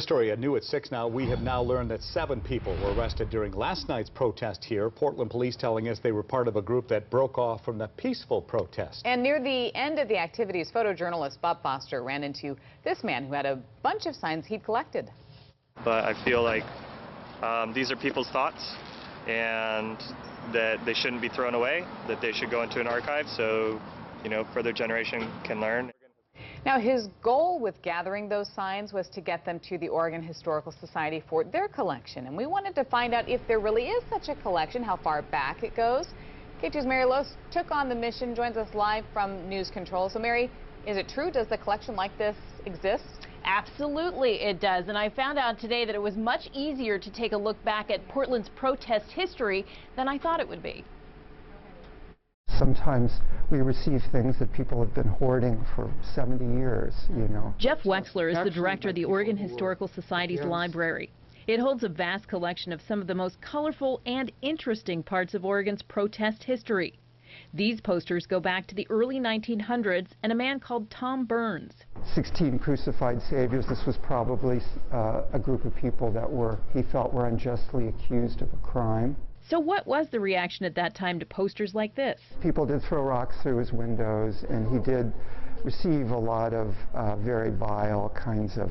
story new at 6 now. We have now learned that 7 people were arrested during last night's protest here. Portland police telling us they were part of a group that broke off from the peaceful protest. And near the end of the activities, photojournalist Bob Foster ran into this man who had a bunch of signs he'd collected. But I feel like these are people's thoughts and that they shouldn't be thrown away, that they should go into an archive so, you know, further generation can learn. Now, his goal with gathering those signs was to get them to the Oregon Historical Society for their collection. And we wanted to find out if there really is such a collection, how far back it goes. K2's Mary Loos took on the mission, joins us live from News Control. So, Mary, is it true? Does the collection like this exist? Absolutely it does, and I found out today that it was much easier to take a look back at Portland's protest history than I thought it would be. Sometimes we receive things that people have been hoarding for 70 years, you know. Jeff Wexler is the director of the Oregon Historical Society's library. It holds a vast collection of some of the most colorful and interesting parts of Oregon's protest history. These posters go back to the early 1900s and a man called Tom Burns. 16 crucified saviors. This was probably a group of people that he felt were unjustly accused of a crime. So what was the reaction at that time to posters like this? People did throw rocks through his windows, and he did receive a lot of very vile kinds of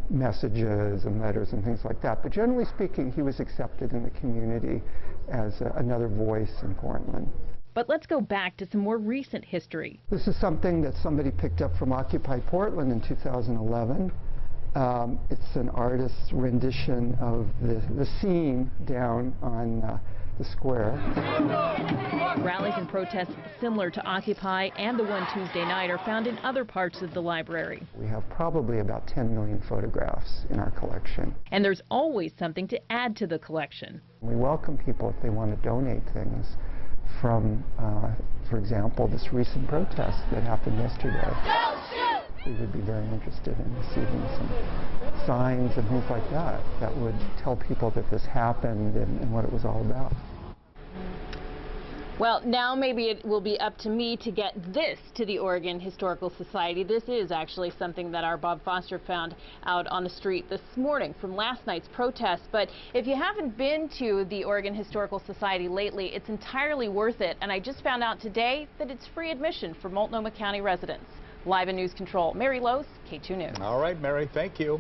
messages and letters and things like that. But generally speaking, he was accepted in the community as another voice in Portland. But let's go back to some more recent history. This is something that somebody picked up from Occupy Portland in 2011. It's an artist's rendition of the scene down on the square. Rallies and protests similar to Occupy and the one Tuesday night are found in other parts of the library. We have probably about 10 million photographs in our collection. And there's always something to add to the collection. We welcome people if they want to donate things from, for example, this recent protest that happened yesterday. We would be very interested in receiving some signs and things like that that would tell people that this happened and what it was all about. Well, now maybe it will be up to me to get this to the Oregon Historical Society. This is actually something that our Bob Foster found out on the street this morning from last night's protest. But if you haven't been to the Oregon Historical Society lately, it's entirely worth it. And I just found out today that it's free admission for Multnomah County residents. Live in News Control, Mary Loos, K2 News. All right, Mary, thank you.